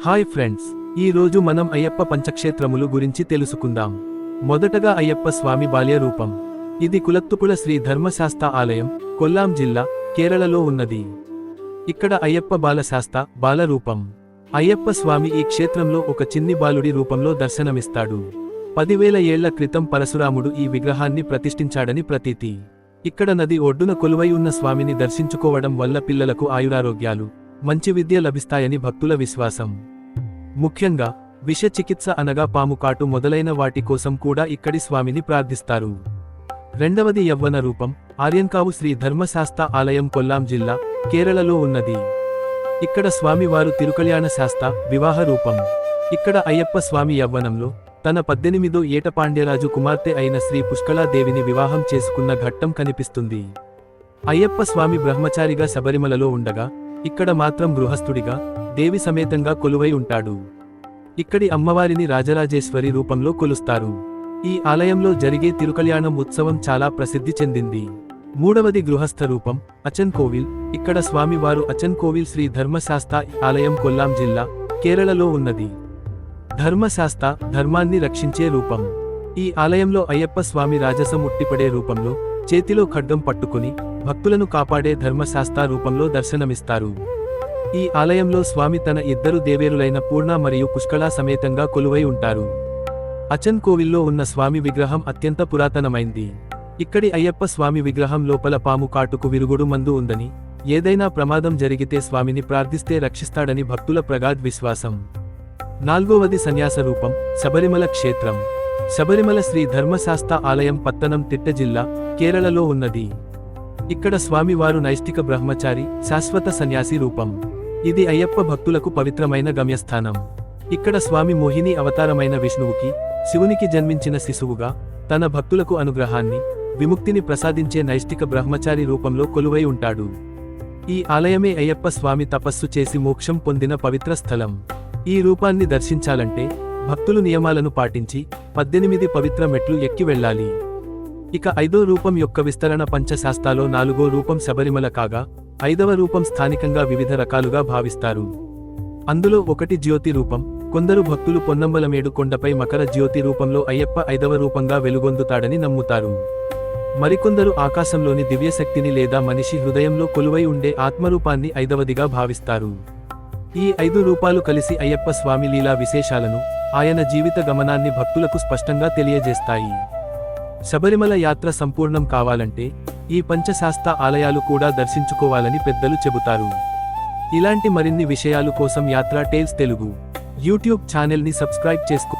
Hi friends, ఈ రోజు మనం అయ్యప్ప పంచక్షేత్రములు గురించి తెలుసుకుందాం. మొదటగా అయ్యప్ప స్వామి బాల్య రూపం. ఇది కులత్తుపుళ శ్రీ ధర్మశాస్త ఆలయం, కొల్లాం జిల్లా, కేరళలో ఉన్నది. ఇక్కడ అయ్యప్ప బాలశాస్త బాల రూపం. అయ్యప్ప స్వామి ఈ క్షేత్రంలో ఒక చిన్ని బాలుడి రూపంలో దర్శనమిస్తాడు. 10,000 ఏళ్ల క్రితం పరశురాముడు ఈ విగ్రహాన్ని ప్రతిష్ఠించాడని ప్రతీతి. ఇక్కడ నది ఒడ్డున కొలువై ఉన్న స్వామిని దర్శించుకోవడం వల్ల పిల్లలకు ఆయురారోగ్యాలు, మంచి విద్య లభిస్తాయని భక్తుల విశ్వాసం. ముఖ్యంగా విష చికిత్స అనగా పాము కాటు మొదలైన వాటి కోసం కూడా ఇక్కడి స్వామిని ప్రార్థిస్తారు. రెండవది యవ్వన రూపం. ఆర్యన్కావు శ్రీ ధర్మశాస్త ఆలయం కొల్లాం జిల్లా, కేరళలో ఉన్నది. ఇక్కడ స్వామివారు తిరుకల్యాణ శాస్త వివాహ రూపం. ఇక్కడ అయ్యప్ప స్వామి యవ్వనంలో తన 18వ ఏట పాండ్యరాజు కుమార్తె అయిన శ్రీ పుష్కళాదేవిని వివాహం చేసుకున్న ఘట్టం కనిపిస్తుంది. అయ్యప్ప స్వామి బ్రహ్మచారిగా శబరిమలలో ఉండగా, ఇక్కడ మాత్రం గృహస్థుడిగా దేవి సమేతంగా కొలువై ఉంటాడు. ఇక్కడి అమ్మవారిని రాజరాజేశ్వరి రూపంలో కొలుస్తారు. ఈ ఆలయంలో జరిగే తిరుకల్యాణం ఉత్సవం చాలా ప్రసిద్ధి చెందింది. మూడవది గృహస్థ రూపం. అచన్ కోవిల్. ఇక్కడ స్వామివారు అచన్ కోవిల్ శ్రీ ధర్మశాస్త ఆలయం కొల్లాం జిల్లా, కేరళలో ఉన్నది. ధర్మశాస్త ధర్మాన్ని రక్షించే రూపం. ఈ ఆలయంలో అయ్యప్ప స్వామి రాజసం ఉట్టిపడే రూపంలో చేతిలో ఖడ్గం పట్టుకుని భక్తులను కాపాడే ధర్మశాస్త రూపంలో దర్శనమిస్తారు. ఈ ఆలయంలో స్వామి తన ఇద్దరు దేవేరులైన పూర్ణ మరియు పుష్కళ సమేతంగా కొలువై ఉంటారు. అచన్ కోవిల్లో ఉన్న స్వామి విగ్రహం అత్యంత పురాతనమైంది. ఇక్కడి అయ్యప్ప స్వామి విగ్రహం లోపల పాము కాటుకు విరుగుడు మందు ఉందని, ఏదైనా ప్రమాదం జరిగితే స్వామిని ప్రార్థిస్తే రక్షిస్తాడని భక్తుల ప్రగాఢ విశ్వాసం. నాల్గవది సన్యాస రూపం. శబరిమల క్షేత్రం. శబరిమల శ్రీ ధర్మశాస్త ఆలయం పత్తనంతిట్ట జిల్లా, కేరళలో ఉన్నది. ఇక్కడ స్వామివారు నైష్టిక బ్రహ్మచారి, శాశ్వత సన్యాసి రూపం. ఇది అయ్యప్ప భక్తులకు పవిత్రమైన గమ్యస్థానం. ఇక్కడ స్వామి మోహిని అవతారమైన విష్ణువుకి, శివునికి జన్మించిన శిశువుగా తన భక్తులకు అనుగ్రహాన్ని, విముక్తిని ప్రసాదించే నైష్టిక బ్రహ్మచారి రూపంలో కొలువై ఉంటాడు. ఈ ఆలయమే అయ్యప్ప స్వామి తపస్సు చేసి మోక్షం పొందిన పవిత్ర స్థలం. ఈ రూపాన్ని దర్శించాలంటే భక్తులు నియమాలను పాటించి 18 పవిత్ర మెట్లు ఎక్కి వెళ్ళాలి. ఇక 5వ రూపం యొక్క విస్తరణ పంచశాస్త్రాలో 4వ రూపం శబరిమల కాగా, 5వ రూపం స్థానికంగా వివిధ రకాలుగా భావిస్తారు. అందులో ఒకటి జ్యోతి రూపం. కొందరు భక్తులు పొన్నమ్మలమేడు కొండపై మకర జ్యోతి రూపంలో అయ్యప్ప 5వ రూపంగా వెలుగొందుతాడని నమ్ముతారు. మరికొందరు ఆకాశంలోని దివ్యశక్తిని లేదా మనిషి హృదయంలో కొలువై ఉండే ఆత్మరూపాన్ని 5వదిగా భావిస్తారు. ఈ 5 రూపాలు కలిసి అయ్యప్ప స్వామి లీలా విశేషాలను, ఆయన జీవిత గమనాన్ని భక్తులకు స్పష్టంగా తెలియజేస్తాయి. శబరిమల యాత్ర సంపూర్ణం కావాలంటే ఈ పంచశాస్త్ర ఆలయాలు కూడా దర్శించుకోవాలని పెద్దలు చెబుతారు. ఇలాంటి మరిన్ని విషయాలు కోసం యాత్రా టేల్స్ తెలుగు యూట్యూబ్ ఛానల్ని సబ్స్క్రైబ్ చేసుకో.